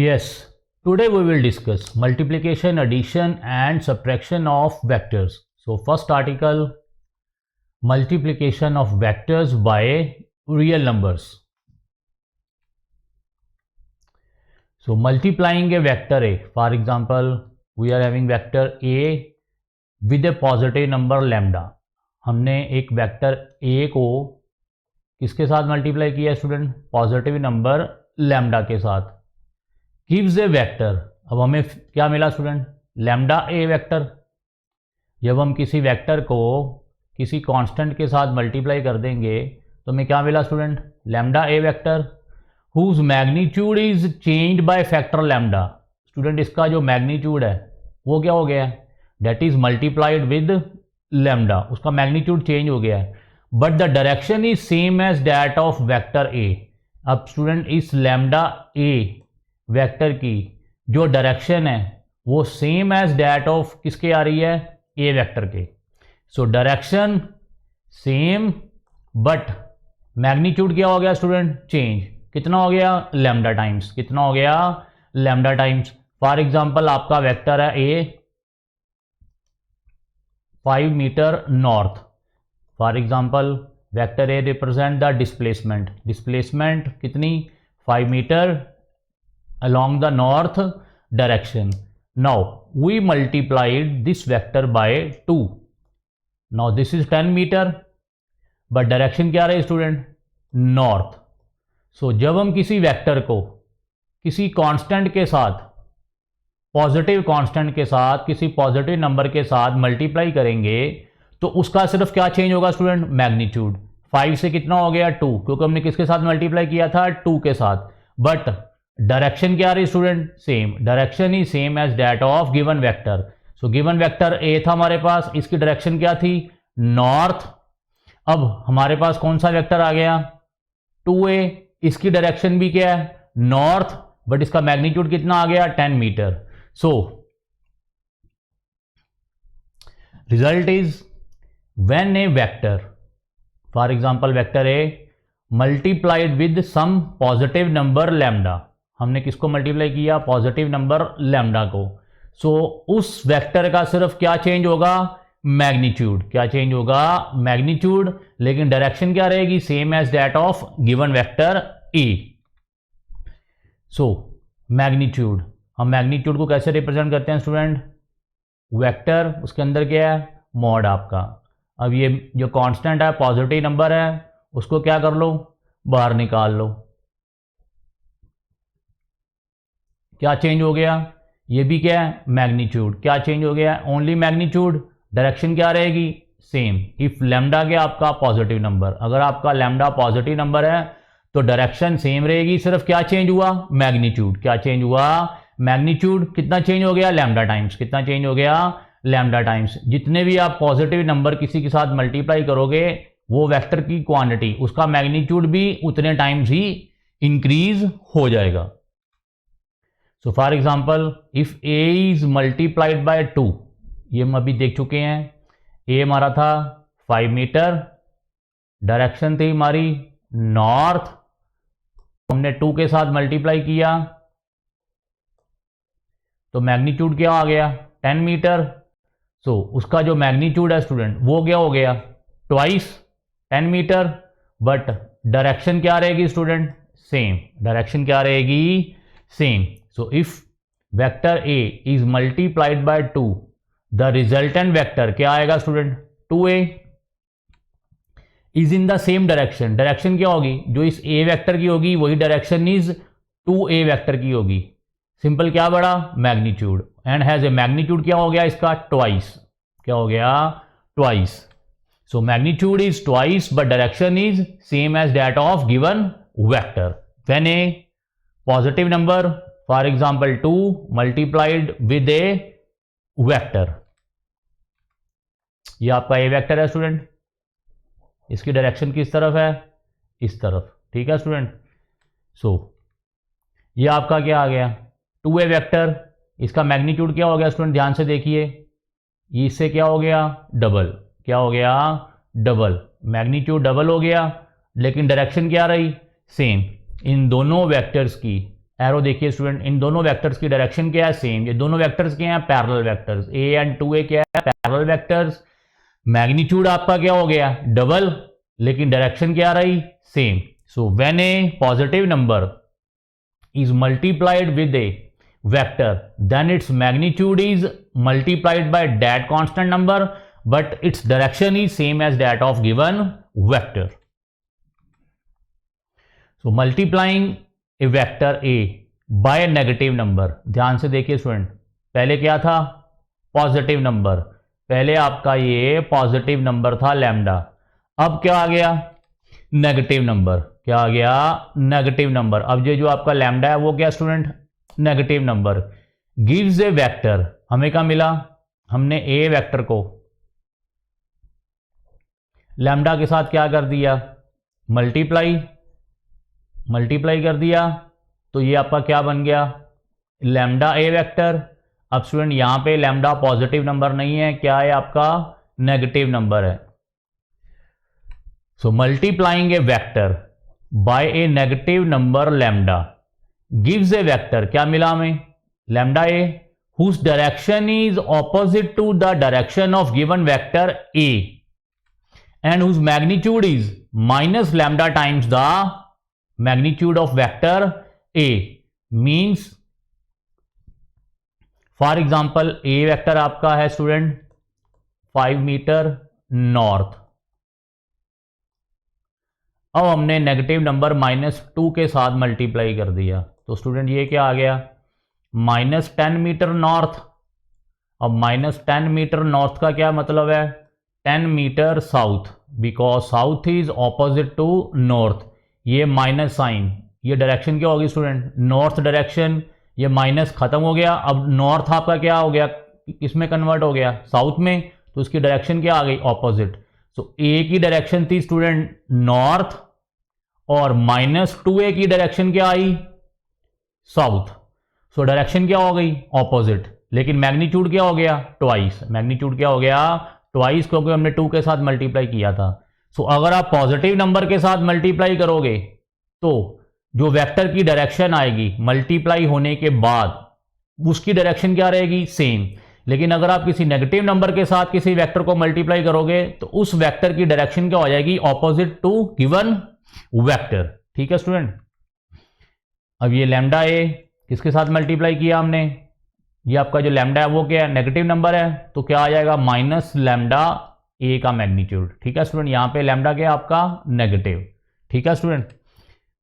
Yes, today we will discuss multiplication, addition and subtraction of vectors. So first article, multiplication of vectors by real numbers. So multiplying a vector A, for example we are having vector A with a positive number lambda. हमने एक vector A को किसके साथ multiply किया student? Positive number lambda के साथ. Gives a vector. अब हमें क्या मिला स्टूडेंट? Lambda A vector. जब हम किसी वेक्टर को किसी कांस्टेंट के साथ मल्टीप्लाई कर देंगे तो हमें क्या मिला student? Lambda A vector whose magnitude is changed by factor lambda. Student इसका जो मैग्नीट्यूड है वो क्या हो गया है? That is multiplied with lambda. उसका मैग्नीट्यूड चेंज हो गया है, but the direction is same as that of vector A. अब स्टूडेंट इस लैम्डा ए वेक्टर की जो डायरेक्शन है वो सेम एज दैट ऑफ किसके आ रही है? ए वेक्टर के. So direction same but magnitude क्या हो गया स्टूडेंट? चेंज. कितना हो गया? Lambda times. कितना हो गया? Lambda times. फॉर एग्जांपल आपका वेक्टर है A 5 metre north. For example vector A represent the displacement. Displacement कितनी? 5 metre along the north direction. Now we multiplied this vector by 2. Now this is 10 meter but direction क्या रही student? North. सो जब हम किसी vector को किसी constant के साथ, पॉजिटिव कांस्टेंट के साथ, किसी पॉजिटिव नंबर के साथ मल्टीप्लाई करेंगे तो उसका सिर्फ क्या चेंज होगा स्टूडेंट? मैग्नीट्यूड. 5 से कितना हो गया? 2, क्योंकि हमने किसके साथ मल्टीप्लाई किया था? 2 के साथ. बट डायरेक्शन क्या रही स्टूडेंट? सेम. डायरेक्शन ही same as that of given vector. So given vector A था हमारे पास, इसकी डायरेक्शन क्या थी? नॉर्थ. अब हमारे पास कौन सा वेक्टर आ गया? 2a. इसकी डायरेक्शन भी क्या है? नॉर्थ, बट इसका मैग्नीट्यूड कितना आ गया? 10 metre. So result is when a vector, for example vector A multiplied with some positive number lambda. हमने किसको मल्टीप्लाई किया? पॉजिटिव नंबर लैम्डा को. सो उस वेक्टर का सिर्फ क्या चेंज होगा? मैग्नीट्यूड. क्या चेंज होगा? मैग्नीट्यूड. लेकिन डायरेक्शन क्या रहेगी? Same as that of given vector A. So magnitude, हम मैग्नीट्यूड को कैसे रिप्रेजेंट करते हैं स्टूडेंट? वेक्टर, उसके अंदर क्या है? मॉड आपका. अब ये जो कांस्टेंट है, पॉजिटिव नंबर है, उसको क्या कर लो? बाहर निकाल लो. क्या चेंज हो गया? ये भी क्या है? मैग्नीट्यूड. क्या चेंज हो गया? Only magnitude. डायरेक्शन क्या रहेगी? सेम. इफ लैम्डा क्या आपका? Positive number. अगर आपका लैम्डा पॉजिटिव नंबर है तो डायरेक्शन सेम रहेगी, सिर्फ क्या चेंज हुआ? मैग्नीट्यूड. क्या चेंज हुआ? मैग्नीट्यूड. कितना चेंज हो गया? Lambda times. कितना चेंज हो गया? Lambda times. जितने भी आप पॉजिटिव नंबर किसी के साथ मल्टीप्लाई करोगे वो वेक्टर की क्वांटिटी, उसका मैग्नीट्यूड भी उतने टाइम्स ही इंक्रीज हो जाएगा. So for example if A is multiplied by 2, ये हम अभी देख चुके हैं. ए हमारा था 5 मीटर, डायरेक्शन थी हमारी नॉर्थ, हमने 2 के साथ मल्टीप्लाई किया तो मैग्नीट्यूड क्या आ गया? 10 मीटर. सो उसका जो मैग्नीट्यूड है स्टूडेंट वो क्या हो गया? Twice 10 metre. बट डायरेक्शन क्या रहेगी स्टूडेंट? सेम. डायरेक्शन क्या रहेगी? Same. So if vector A is multiplied by 2, the resultant vector क्या आएगा student? 2a is in the same direction. Direction क्या होगी? जो इस a वेक्टर की होगी वही डायरेक्शन इज 2a वेक्टर की होगी. सिंपल. क्या बड़ा? Magnitude. And has a magnitude क्या हो गया इसका? ट्वाइस. क्या हो गया? Twice. So magnitude is twice but direction is same as that of given vector. When a positive number, for example 2 multiplied with a vector. ये आपका ए वेक्टर है स्टूडेंट, इसकी डायरेक्शन किस तरफ है? इस तरफ. ठीक है स्टूडेंट. सो ये आपका क्या आ गया? 2a vector. इसका मैग्नीट्यूड क्या हो गया स्टूडेंट? ध्यान से देखिए, इससे क्या हो गया? डबल. क्या हो गया? डबल. मैग्नीट्यूड डबल हो गया लेकिन डायरेक्शन क्या रही? सेम. इन दोनों वेक्टर्स की एरो देखिए स्टूडेंट, इन दोनों वेक्टर्स की डायरेक्शन क्या है, सेम। ये दोनों वेक्टर्स क्या हैं, parallel vectors. A and 2a क्या है, पैरेलल वेक्टर्स। मैग्नीट्यूड आपका क्या हो गया, डबल, लेकिन डायरेक्शन क्या रही, same. So when a positive number is multiplied with a vector, then its magnitude is multiplied by that constant number, but its direction is same as that of given vector. So multiplying a vector a by a negative number, ध्यान से देखिए student, पहले क्या था, positive number, पहले आपका ये positive number था लैम्डा, अब क्या आ गया, नेगेटिव नंबर। क्या आ गया, नेगेटिव नंबर। अब ये जो आपका लैम्डा है वो क्या student, negative number. Gives a vector, हमें क्या मिला, हमने ए वेक्टर को लैम्डा के साथ क्या कर दिया, मल्टीप्लाई कर दिया, तो ये आपका क्या बन गया, लैम्डा ए वेक्टर। अब स्टूडेंट यहां पे लैम्डा पॉजिटिव नंबर नहीं है, क्या है आपका, नेगेटिव नंबर है। So multiplying a vector by a negative number lambda gives a vector, क्या मिला हमें, lambda A, whose direction is opposite to the direction of given vector A and whose magnitude is minus lambda times the magnitude of vector A. Means for example a vector आपका है student 5 metre north. अब हमने negative number -2 के साथ multiply कर दिया, तो student ये क्या आ गया, -10 मीटर नॉर्थ। अब -10 मीटर नॉर्थ का क्या मतलब है, 10 metre south, because south is opposite to north. ये माइनस साइन, ये डायरेक्शन क्या होगी स्टूडेंट, नॉर्थ डायरेक्शन, ये माइनस खत्म हो गया। अब नॉर्थ आपका क्या हो गया, किसमें कन्वर्ट हो गया, साउथ में, तो उसकी डायरेक्शन क्या आ गई, ऑपोजिट। सो ए की डायरेक्शन थी स्टूडेंट नॉर्थ और -2a की डायरेक्शन क्या आई, साउथ। सो डायरेक्शन क्या हो गई, ऑपोजिट, लेकिन मैग्नीट्यूड क्या हो गया, ट्वाइस। मैग्नीट्यूड क्या हो गया, ट्वाइस, क्योंकि हमने 2 के साथ मल्टीप्लाई किया था। सो अगर आप पॉजिटिव नंबर के साथ मल्टीप्लाई करोगे तो जो वेक्टर की डायरेक्शन आएगी मल्टीप्लाई होने के बाद उसकी डायरेक्शन क्या रहेगी, सेम। लेकिन अगर आप किसी नेगेटिव नंबर के साथ किसी वेक्टर को मल्टीप्लाई करोगे तो उस वेक्टर की डायरेक्शन क्या हो जाएगी, ऑपोजिट टू गिवन वेक्टर। ठीक है स्टूडेंट। अब ये लैम्डा ए किसके साथ मल्टीप्लाई किया हमने, ये आपका जो लैम्डा है वो क्या है, नेगेटिव नंबर है, तो क्या आ जाएगा, माइनस लैम्डा ए का मैग्नीट्यूड। ठीक है स्टूडेंट, यहां पे लैम्डा क्या आपका नेगेटिव। ठीक है स्टूडेंट,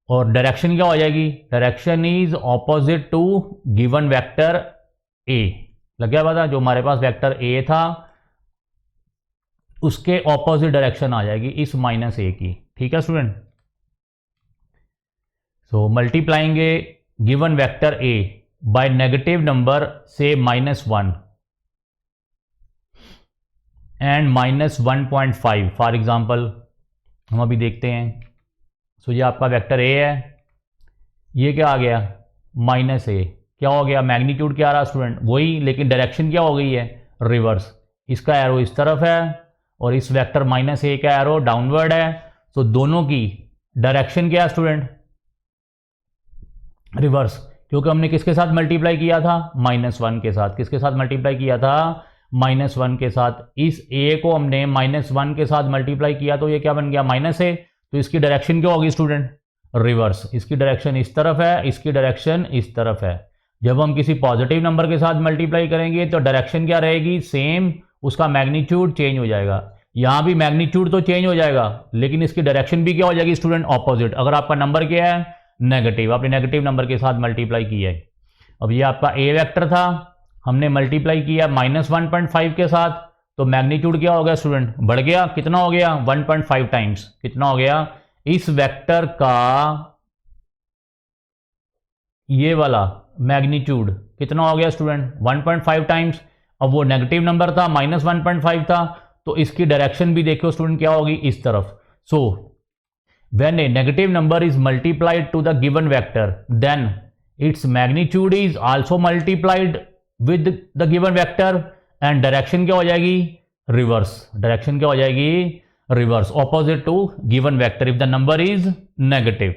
और डायरेक्शन क्या हो जाएगी, direction is opposite to given vector A. लग गया पता, जो हमारे पास वेक्टर ए था उसके ऑपोजिट डायरेक्शन आ जाएगी इस -a की। ठीक है student. So multiplying A given vector A by negative number से -1 एंड -1.5 फॉर एग्जांपल हम अभी देखते हैं। सो ये आपका वेक्टर ए है, ये क्या आ गया, -a, क्या हो गया, मैग्नीट्यूड क्या आ रहा स्टूडेंट, वही, लेकिन डायरेक्शन क्या हो गई है, रिवर्स। इसका एरो इस तरफ है और इस वेक्टर -a का एरो डाउनवर्ड है। तो दोनों की डायरेक्शन क्या है स्टूडेंट, रिवर्स, क्योंकि हमने किसके साथ मल्टीप्लाई किया था, -1 के साथ। किसके साथ मल्टीप्लाई किया था, -1 के साथ। इस a को हमने -1 के साथ मल्टीप्लाई किया तो ये क्या बन गया, -a, तो इसकी डायरेक्शन क्या होगी स्टूडेंट, रिवर्स। इसकी डायरेक्शन इस तरफ है, इसकी डायरेक्शन इस तरफ है। जब हम किसी पॉजिटिव नंबर के साथ मल्टीप्लाई करेंगे तो डायरेक्शन क्या रहेगी, सेम, उसका मैग्नीट्यूड चेंज हो जाएगा। यहां भी मैग्नीट्यूड तो चेंज हो जाएगा लेकिन इसकी डायरेक्शन भी क्या हो जाएगी स्टूडेंट, ऑपोजिट। अगर आपका नंबर क्या है, नेगेटिव, आपने नेगेटिव नंबर के साथ मल्टीप्लाई किया है। अब ये आपका ए वेक्टर था, हमने मल्टीप्लाई किया -1.5 के साथ, तो मैग्नीट्यूड क्या हो गया स्टूडेंट, बढ़ गया, कितना हो गया, 1.5 टाइम्स। कितना हो गया, इस वेक्टर का ये वाला मैग्नीट्यूड कितना हो गया स्टूडेंट, 1.5 टाइम्स। अब वो नेगेटिव नंबर था, -1.5 था, तो इसकी डायरेक्शन भी देखो स्टूडेंट क्या होगी, इस तरफ। सो when a negative number is multiplied to the given vector, then its magnitude is also multiplied with the given vector and direction क्या हो जाएगी, reverse। direction क्या हो जाएगी, reverse, opposite to given vector if the number is negative।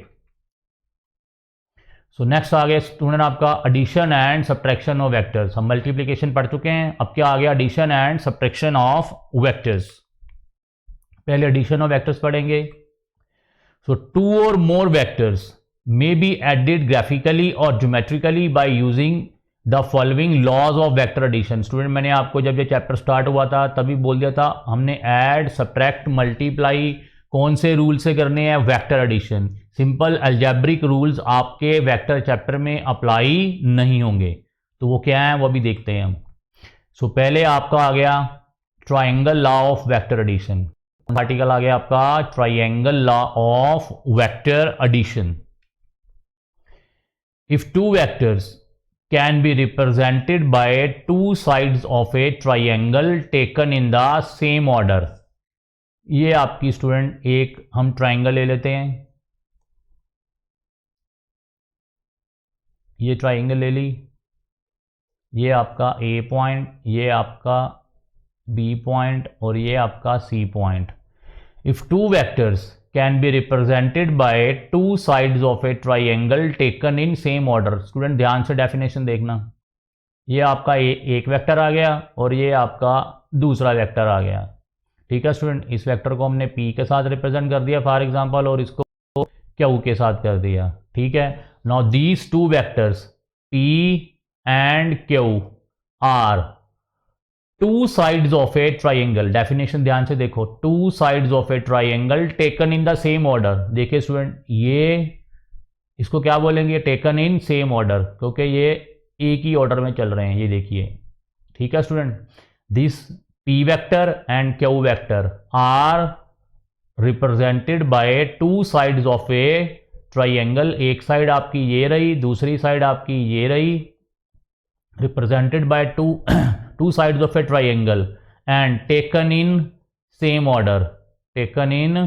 So next आ गया student आपका addition and subtraction of vectors. हम मल्टीप्लिकेशन पढ़ चुके हैं, अब क्या आ गया addition and subtraction of vectors. पहले एडिशन ऑफ वेक्टर्स पढ़ेंगे। So two or more vectors may be added graphically or geometrically by using the following laws of vector addition। Student मैंने आपको जब ये चैप्टर स्टार्ट हुआ था तभी बोल दिया था, हमने ऐड सब्ट्रैक्ट मल्टीप्लाई कौन से रूल से करने हैं, vector addition. Simple algebraic rules आपके वेक्टर चैप्टर में अप्लाई नहीं होंगे, तो वो क्या है वो अभी देखते हैं हम। सो पहले आपका आ गया triangle law of vector addition. Article आ गया आपका triangle law of vector addition. If two vectors can be represented by two sides of a triangle taken in the same order। ये आपकी स्टूडेंट एक हम ट्राइंगल ले लेते हैं, ये ट्राइंगल ले ली, ये आपका A पॉइंट, ये आपका B पॉइंट और ये आपका C point. If two vectors can be represented by two sides of a triangle taken in same order। Student ध्यान से डेफिनेशन देखना, ये आपका एक वेक्टर आ गया और ये आपका दूसरा वेक्टर आ गया। ठीक है स्टूडेंट, इस वेक्टर को हमने P के साथ रिप्रेजेंट कर दिया फॉर एग्जांपल, और इसको Q के साथ कर दिया। ठीक है, now these two vectors P and Q are two sides of a triangle. Definition ध्यान से देखो, two sides of a triangle taken in the same order. देखिए स्टूडेंट, ये इसको क्या बोलेंगे, टेकन इन सेम ऑर्डर, क्योंकि ये एक ही ऑर्डर में चल रहे हैं, ये देखिए। ठीक है student, this P vector and Q vector are represented by two sides of a triangle. एक साइड आपकी ये रही, दूसरी साइड आपकी ये रही, represented by two sides of a triangle and taken in same order, taken in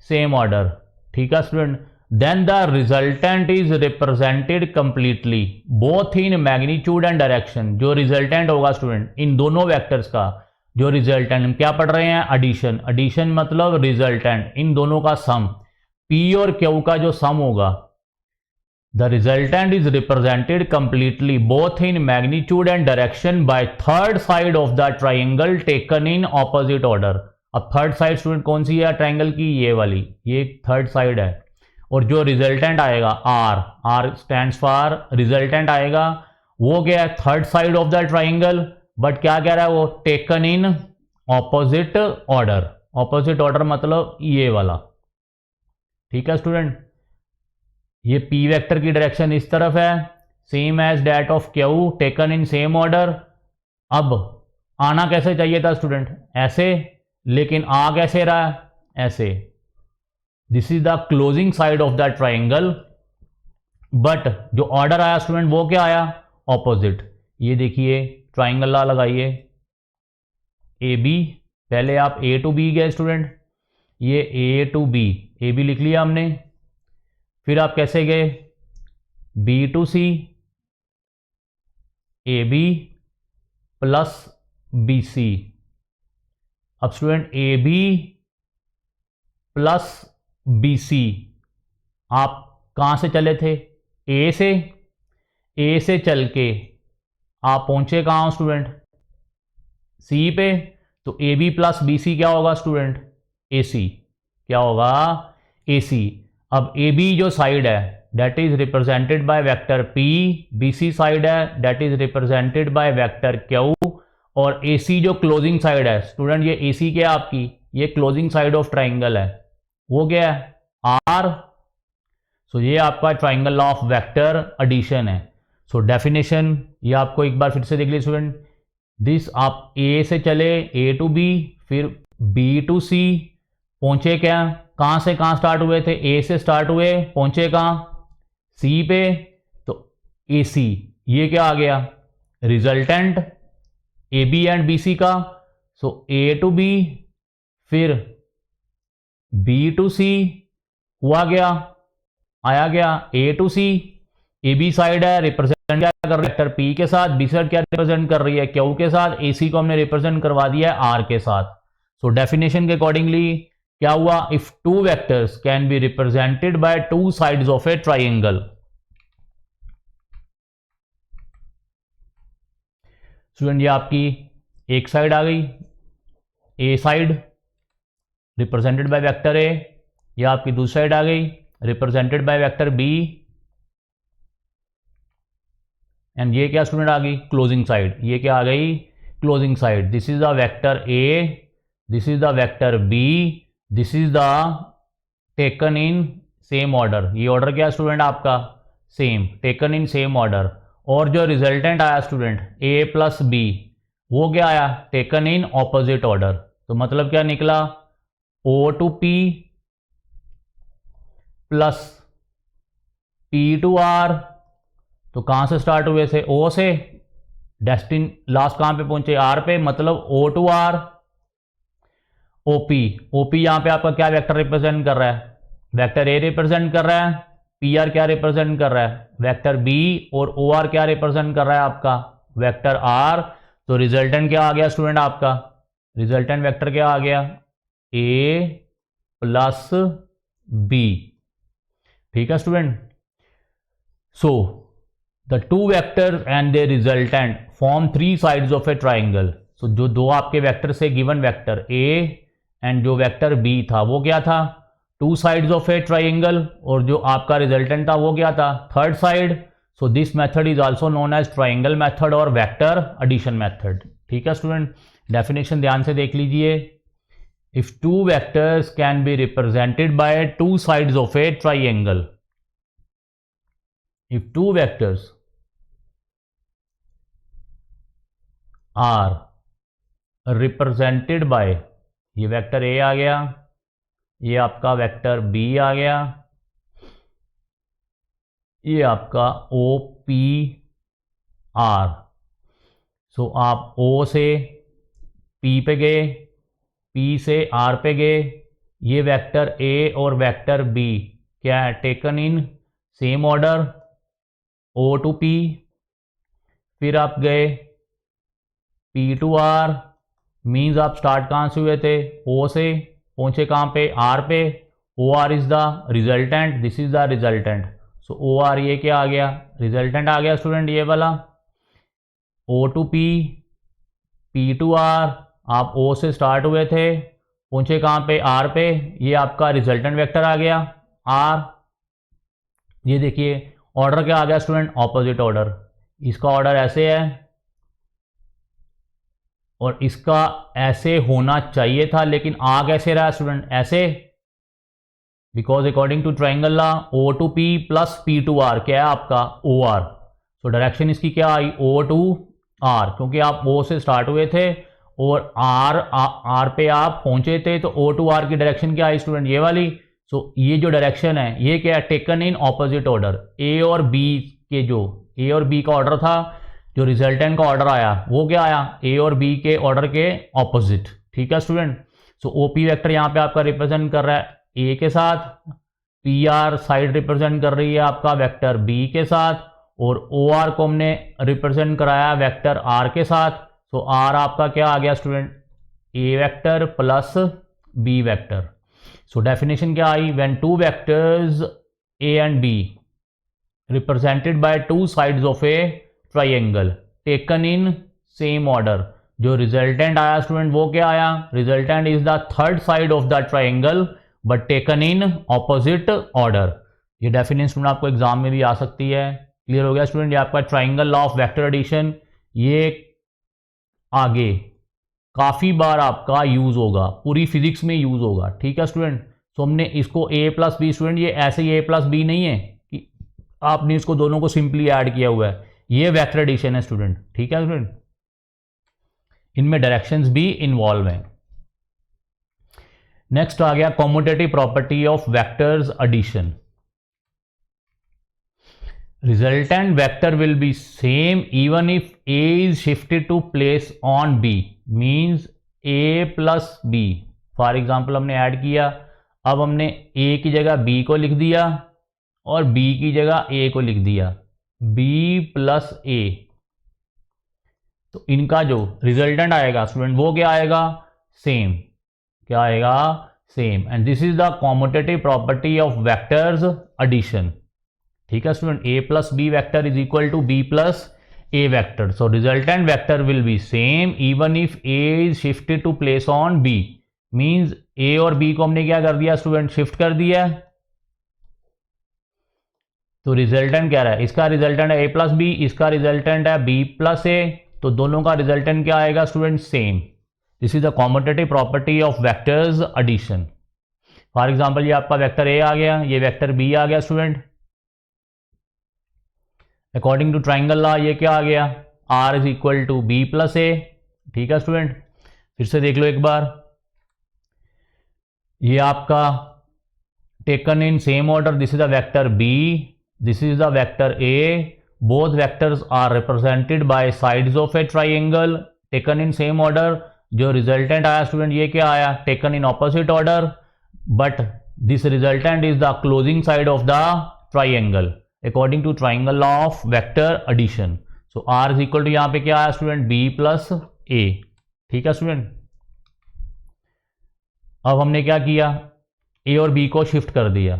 same order। ठीक है student, then the resultant is represented completely both in magnitude and direction। जो रिजल्टेंट होगा स्टूडेंट इन दोनों vectors का, जो resultant हम क्या पढ़ रहे हैं, एडिशन। एडिशन मतलब रिजल्टेंट, इन दोनों का सम, P और Q का जो सम होगा। The resultant is represented completely both in magnitude and direction by third side of the triangle taken in opposite order। अब थर्ड साइड स्टूडेंट कौन सी है ट्राइंगल की, ये वाली, ये थर्ड साइड है। और जो रिजल्टेंट आएगा R स्टैंड्स फॉर रिजल्टेंट आएगा, वो क्या है, third side of the triangle, but क्या कह रहा है वो, taken in opposite order. Opposite order मतलब ये वाला। ठीक है स्टूडेंट, ये P वेक्टर की डायरेक्शन इस तरफ है, same as that of Q taken in same order. अब आना कैसे चाहिए था स्टूडेंट, ऐसे, लेकिन आ कैसे रहा है, ऐसे। This is the closing side of the triangle, but जो ऑर्डर आया स्टूडेंट वो क्या आया, ऑपोजिट। ये देखिए ट्राइंगल ला लगाइए, AB, पहले आप A टू B गए स्टूडेंट, ये A टू B, AB लिख लिया हमने। फिर आप कैसे गए, B to C, AB plus BC। अब स्टूडेंट AB प्लस BC आप कहाँ से चले थे, A से चल के आप पहुंचे कहाँ हो स्टूडेंट, C पे। तो AB प्लस BC क्या होगा स्टूडेंट, AC। क्या होगा, AC। अब AB जो साइड है that is represented by vector P, BC side है that is represented by vector Q, और AC जो क्लोजिंग साइड है स्टूडेंट, ये AC क्या है आपकी, ये क्लोजिंग साइड ऑफ ट्राइंगल है, वो क्या है, R। सो ये आपका triangle law of vector addition है। सो डेफिनेशन ये आपको एक बार फिर से देख लीजिए स्टूडेंट, दिस आप A से चले, A टू B, फिर B टू C, पहुंचे क्या, कहां से कहां स्टार्ट हुए थे, A से स्टार्ट हुए, पहुंचे कहां, C पे, तो AC। ये क्या आ गया, रिजल्टेंट AB एंड BC का। सो A टू B, फिर B टू C, हुआ गया, आया गया A to C। AB side है, रिप्रेजेंट क्या कर रही है वेक्टर P के साथ, B साइड क्या रिप्रेजेंट कर रही है Q के साथ, AC को हमने रिप्रेजेंट करवा दिया है R के साथ। सो डेफिनेशन के अकॉर्डिंगली क्या हुआ, if two vectors can be represented by two sides of a triangle, student ये आपकी एक साइड आ गई, a side represented by vector A, ये आपकी दूसरी साइड आ गई represented by vector B, and ये क्या स्टूडेंट आ गई क्लोजिंग साइड, ये क्या आ गई closing side. This is the vector A, this is the vector B, this is the taken in same order. ये ऑर्डर क्या स्टूडेंट आपका same, taken in same order. और जो रिजल्टेंट आया स्टूडेंट ए प्लस बी, वो क्या आया taken in opposite order. तो मतलब क्या निकला O to P plus P to R. तो कहां से स्टार्ट हुए थे ओ से, डेस्टिन लास्ट कहां पे पहुंचे आर पे, मतलब O to R OP. OP यहां पे आपका क्या वेक्टर रिप्रेजेंट कर रहा है, वेक्टर ए रिप्रेजेंट कर रहा है, पी आर क्या रिप्रेजेंट कर रहा है वेक्टर बी, और ओ आर क्या रिप्रेजेंट कर रहा है आपका वेक्टर आर। तो रिजल्टेंट क्या आ गया स्टूडेंट आपका, रिजल्टेंट वेक्टर क्या आ गया ए प्लस बी। ठीक है student. So the two vectors and their resultant form three sides of a triangle. So जो दो आपके वेक्टर से गिवन वेक्टर ए एंड जो वेक्टर बी था वो क्या था two sides of a triangle, और जो आपका रिजल्टेंट था वो क्या था third side. So this method is also known as triangle method or vector addition method. ठीक है स्टूडेंट, डेफिनेशन ध्यान से देख लीजिए। If two vectors can be represented by two sides of a triangle, if two vectors are represented by, ये vector A आ गया, ये आपका वेक्टर बी आ गया, ये आपका ओ पी आर। सो आप ओ से पी पे गए, पी से आर पे गए, ये वेक्टर ए और वेक्टर बी क्या है taken in same order O to P, फिर आप गए पी टू आर, मीन्स आप स्टार्ट कहाँ से हुए थे ओ से, पहुंचे कहाँ पे आर पे, O R is the resultant, this is the resultant. So O R ये क्या आ गया रिजल्टेंट आ गया स्टूडेंट ये वाला, O to P, P to R, आप ओ से स्टार्ट हुए थे पहुंचे कहाँ पे आर पे, ये आपका रिजल्टेंट वेक्टर आ गया आर। ये देखिए ऑर्डर क्या आ गया स्टूडेंट ऑपोजिट ऑर्डर, इसका ऑर्डर ऐसे है और इसका ऐसे होना चाहिए था, लेकिन आ कैसे रहा स्टूडेंट ऐसे, because according to triangle law O to P plus P to R क्या है आपका ओ आर। सो डायरेक्शन इसकी क्या आई ओ टू आर, क्योंकि आप ओ से स्टार्ट हुए थे और आर पे आप पहुंचे थे, तो ओ टू आर की डायरेक्शन क्या आई स्टूडेंट ये वाली। सो ये जो डायरेक्शन है ये क्या है टेकन इन ऑपोजिट ऑर्डर, ए और बी के जो ए और बी का ऑर्डर था, जो रिजल्टेंट का ऑर्डर आया वो क्या आया ए और बी के ऑर्डर के ऑपोजिट। ठीक है स्टूडेंट। सो ओपी वेक्टर यहाँ पे आपका रिप्रेजेंट कर रहा है ए के साथ, पी आर साइड रिप्रेजेंट कर रही है आपका वेक्टर बी के साथ, और ओ आर को हमने रिप्रेजेंट कराया वेक्टर आर के साथ। सो आर आपका क्या आ गया student A vector plus B vector. So definition क्या आई, when two vectors A and B represented by two sides of a triangle taken in same order, जो रिजल्टेंट आया स्टूडेंट वो क्या आया resultant is the third side of the triangle but taken in opposite order. ये definition आपको exam में भी आ सकती है। क्लियर हो गया स्टूडेंट। ये आपका triangle law of vector addition, ये आगे काफ़ी बार आपका यूज़ होगा, पूरी फिजिक्स में यूज़ होगा। ठीक है स्टूडेंट। सो हमने इसको ए प्लस बी, स्टूडेंट ये ऐसे ही ए प्लस बी नहीं है कि आपने इसको दोनों को सिंपली ऐड किया हुआ है, ये वेक्टर एडिशन है स्टूडेंट। ठीक है स्टूडेंट, इनमें डायरेक्शंस भी इन्वॉल्व हैं। नेक्स्ट आ गया commutative property of vectors addition. Resultant vector will be same even if A is shifted to place on B, means A plus B। For example हमने add किया, अब हमने A की जगह B को लिख दिया और B की जगह A को लिख दिया, B प्लस A। तो इनका जो रिजल्टेंट आएगा स्टूडेंट वो क्या आएगा सेम, क्या आएगा same. And this is the commutative property of vectors addition. ठीक है student. A plus B vector is equal to B plus A vector. So resultant vector will be same even if A is shifted to place on B. Means A और B को हमने क्या कर दिया student, shift कर दिया. तो resultant क्या रहा है, इसका रिजल्टेंट है A प्लस बी, इसका रिजल्टेंट है B प्लस A. तो दोनों का रिजल्टेंट क्या आएगा student, same. This is the commutative property of vectors addition. For example ये आपका वेक्टर A आ गया, ये वेक्टर B आ गया student. According to triangle law ये क्या आ गया, R is equal to B plus A. ठीक है स्टूडेंट, फिर से देख लो एक बार. ये आपका taken in same order, this is the vector B, this is the vector A. Both vectors are represented by sides of a triangle. Taken in same order. जो रिजल्टेंट आया स्टूडेंट ये क्या आया, taken in opposite order, but this resultant is the closing side of the triangle according to triangle law of vector addition. So R is equal to यहाँ पे क्या आया student, B plus A. ठीक है student. अब हमने क्या किया, A और B को शिफ्ट कर दिया.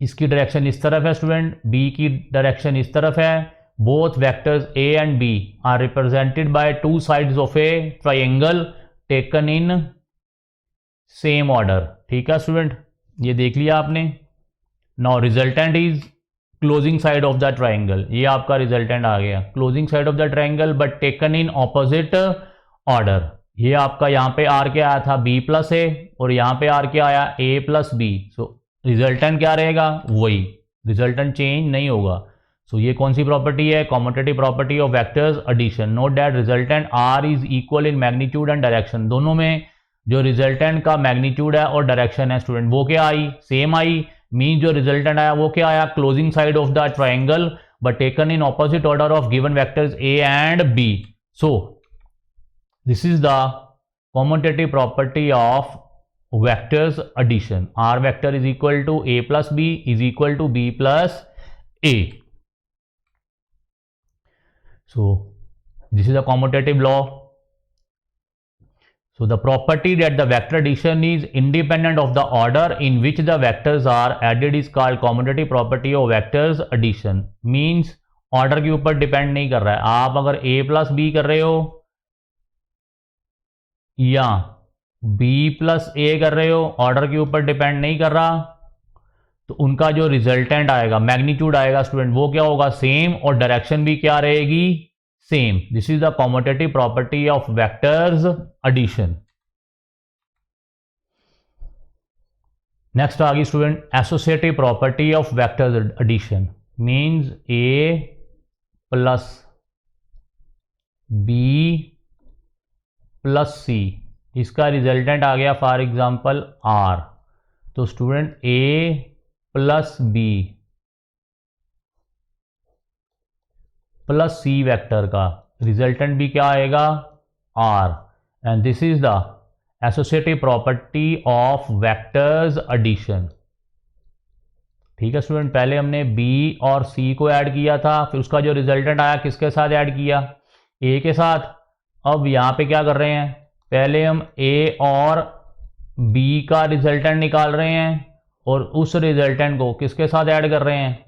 इसकी डायरेक्शन इस तरफ है स्टूडेंट, B की डायरेक्शन इस तरफ है. Both vectors A and B are represented by two sides of a triangle taken in same order. ठीक है स्टूडेंट, ये देख लिया आपने. Now resultant is closing side of the triangle. ये आपका रिजल्टेंट आ गया closing side of the triangle but taken in opposite order. ये आपका यहाँ पे R क्या आया था, B प्लस A, और यहाँ पे R क्या आया, A plus B. So resultant क्या रहेगा, वही रिजल्टेंट चेंज नहीं होगा. सो ये कौन सी प्रॉपर्टी है, commutative property of vectors addition. Note that resultant R is equal in magnitude and direction. दोनों में जो रिजल्टेंट का मैग्नीट्यूड है और डायरेक्शन है स्टूडेंट वो क्या आई, सेम आई. मीन जो रिजल्टेंट आया वो क्या आया, closing side of the triangle but taken in opposite order of given vectors A and B. So this is the commutative property of vectors addition. R vector is equal to A plus B is equal to B plus A. So this is a commutative law. So the property that the vector addition is independent of the order in which the vectors are added is called commutative property of vectors addition. Means order के ऊपर depend नहीं कर रहा है. आप अगर A plus B कर रहे हो या B प्लस A कर रहे हो, ऑर्डर के ऊपर डिपेंड नहीं कर रहा, तो उनका जो रिजल्टेंट आएगा, मैग्नीट्यूड आएगा स्टूडेंट, वो क्या होगा, सेम, और डायरेक्शन भी क्या रहेगी, same. This is the commutative property of vectors addition. Next आ गई student associative property of vectors addition. Means A plus B plus C, इसका रिजल्टेंट आ गया फॉर एग्जाम्पल R. तो student A plus B plus C vector का resultant भी क्या आएगा, R. And this is the associative property of vectors addition. ठीक है स्टूडेंट, पहले हमने B और C को ऐड किया था, फिर उसका जो रिजल्टेंट आया किसके साथ ऐड किया, A के साथ. अब यहाँ पे क्या कर रहे हैं, पहले हम A और B का रिजल्टेंट निकाल रहे हैं और उस रिजल्टेंट को किसके साथ ऐड कर रहे हैं,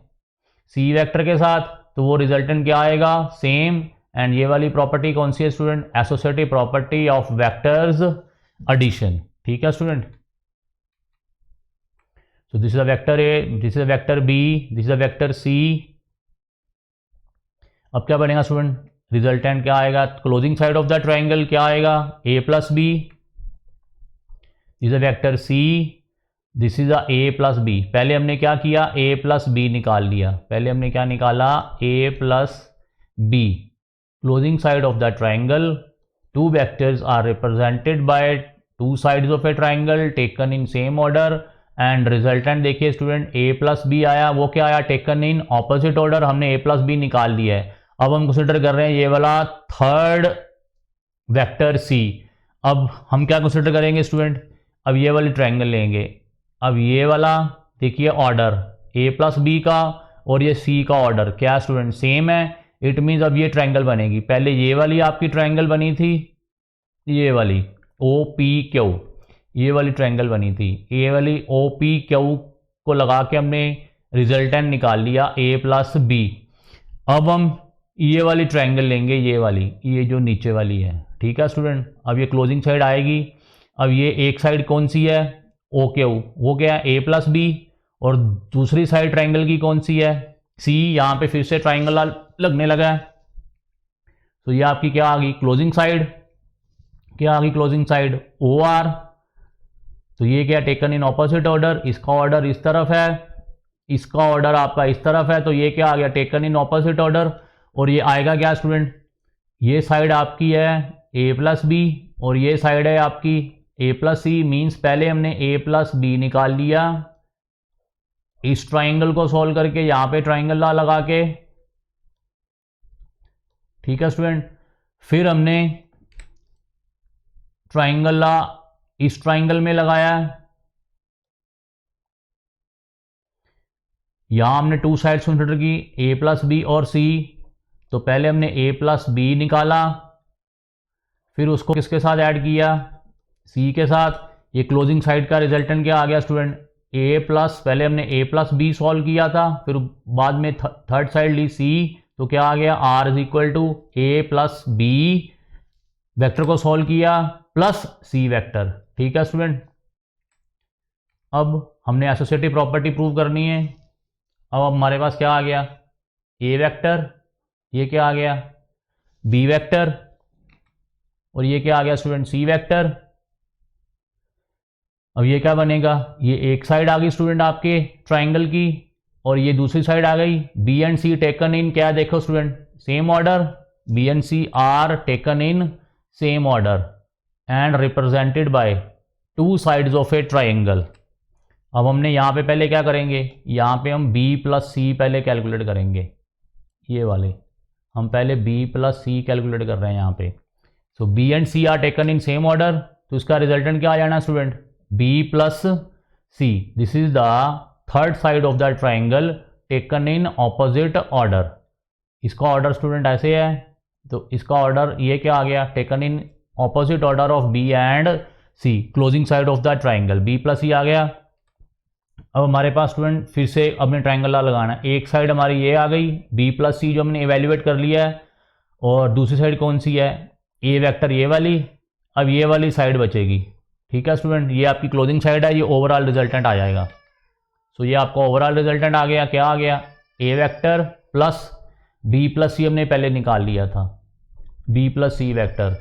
C वेक्टर के साथ. तो वो रिजल्टेंट क्या आएगा, सेम. एंड ये वाली प्रॉपर्टी कौन सी है student, associative property of vectors addition. ठीक है student. So this is a vector A, this is a vector B, this is a vector C. अब क्या बनेगा स्टूडेंट, रिजल्टेंट क्या आएगा, closing side of the triangle क्या आएगा, A plus B. This is a vector C, this is A plus B. पहले हमने क्या किया, A प्लस B निकाल लिया. पहले हमने क्या निकाला, A plus B. Closing side of the triangle, two vectors are represented by two sides of a triangle taken in same order. And resultant देखिए स्टूडेंट, A प्लस B आया, वो क्या आया, टेकन इन ऑपोजिट ऑर्डर. हमने A plus B निकाल लिया है. अब हम कंसिडर कर रहे हैं ये वाला थर्ड वेक्टर C. अब हम क्या कंसिडर करेंगे स्टूडेंट, अब ये वाली ट्राइंगल लेंगे. अब ये वाला देखिए ऑर्डर A प्लस B का और ये C का ऑर्डर क्या स्टूडेंट, सेम है. इट मीन्स अब ये ट्राइंगल बनेगी. पहले ये वाली आपकी ट्राइंगल बनी थी, ये वाली OPQ, ये वाली ट्राइंगल बनी थी. ये वाली OPQ को लगा के हमने रिजल्टेंट निकाल लिया ए प्लस बी। अब हम ये वाली ट्रायंगल लेंगे, ये जो नीचे वाली है, ठीक है स्टूडेंट। अब ये क्लोजिंग साइड आएगी। अब ये एक साइड कौन सी है, ओ क्यू, वो क्या है ए प्लस बी, और दूसरी साइड ट्रायंगल की कौन सी है, सी। यहाँ पे फिर से ट्रायंगल लगने लगा है, तो ये आपकी क्या आ गई क्लोजिंग साइड, क्या आ गई क्लोजिंग साइड ओ आर। तो ये क्या टेकन इन ऑपोजिट ऑर्डर, इसका ऑर्डर इस तरफ है, इसका ऑर्डर आपका इस तरफ है, तो ये क्या आ गया टेकन इन ऑपोजिट ऑर्डर। और ये आएगा क्या स्टूडेंट, ये साइड आपकी है ए प्लस बी और ये साइड है आपकी ए प्लस सी। मीन्स पहले हमने ए प्लस बी निकाल लिया इस ट्राइंगल को सॉल्व करके, यहां पे ट्राइंगल लगा के, ठीक है स्टूडेंट। फिर हमने ट्राइंगल ला इस ट्राइंगल में लगाया, यहां हमने टू साइड्स कंसिडर की ए प्लस बी और सी। तो पहले हमने ए प्लस बी निकाला, फिर उसको किसके साथ ऐड किया, सी के साथ। ये क्लोजिंग साइड का रिजल्टेंट क्या आ गया स्टूडेंट, ए प्लस, पहले हमने ए प्लस बी सॉल्व किया था, फिर बाद में थर्ड साइड ली सी, तो क्या आ गया R is equal to A plus B, vector को सॉल्व किया प्लस सी वेक्टर, ठीक है स्टूडेंट। अब हमने एसोसिएटिव प्रॉपर्टी प्रूव करनी है। अब हमारे पास क्या आ गया, ए वेक्टर, ये क्या आ गया बी वेक्टर, और ये क्या आ गया स्टूडेंट सी वेक्टर। अब ये क्या बनेगा, ये एक साइड आ गई स्टूडेंट आपके ट्राइंगल की, और ये दूसरी साइड आ गई। B and C taken in क्या देखो student same order, B and C are taken in same order and represented by two sides of a triangle. अब हमने यहाँ पे पहले क्या करेंगे, यहाँ पे हम b प्लस सी पहले कैलकुलेट करेंगे, ये वाले हम पहले b प्लस सी कैलकुलेट कर रहे हैं यहाँ पे। So b and C are taken in same order, तो इसका रिजल्टेंट क्या आ जाना student b plus C. This is the third side of the triangle taken in opposite order. इसका ऑर्डर स्टूडेंट ऐसे है, तो इसका ऑर्डर ये क्या आ गया taken in opposite order of b and c, closing side of the triangle b plus C आ गया। अब हमारे पास स्टूडेंट फिर से अपने ट्राइंगल लगाना है, एक साइड हमारी ये आ गई b प्लस सी जो हमने इवेल्युएट कर लिया है, और दूसरी साइड कौन सी है ए वेक्टर ये वाली। अब ये वाली साइड बचेगी, ठीक है स्टूडेंट, ये आपकी क्लोजिंग साइड है, ये ओवरऑल रिजल्टेंट आ जाएगा। सो ये आपका ओवरऑल रिजल्टेंट आ गया, क्या आ गया ए वेक्टर प्लस b प्लस सी हमने पहले निकाल लिया था b प्लस सी वेक्टर।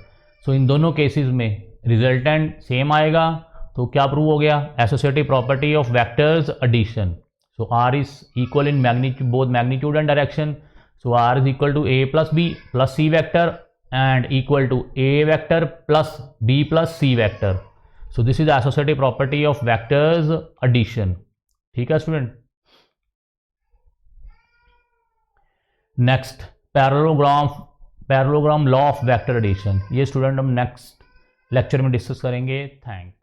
सो इन दोनों केसेस में रिजल्टेंट सेम आएगा, तो क्या प्रूव हो गया associative property of vectors addition. So R is equal in magnitude, both magnitude and direction. So R is equal to A plus B plus C vector and equal to A vector plus B plus C vector. So this is associative property of vectors addition, ठीक है student. Next parallelogram law of vector addition, ये student हम next lecture में discuss करेंगे। Thanks.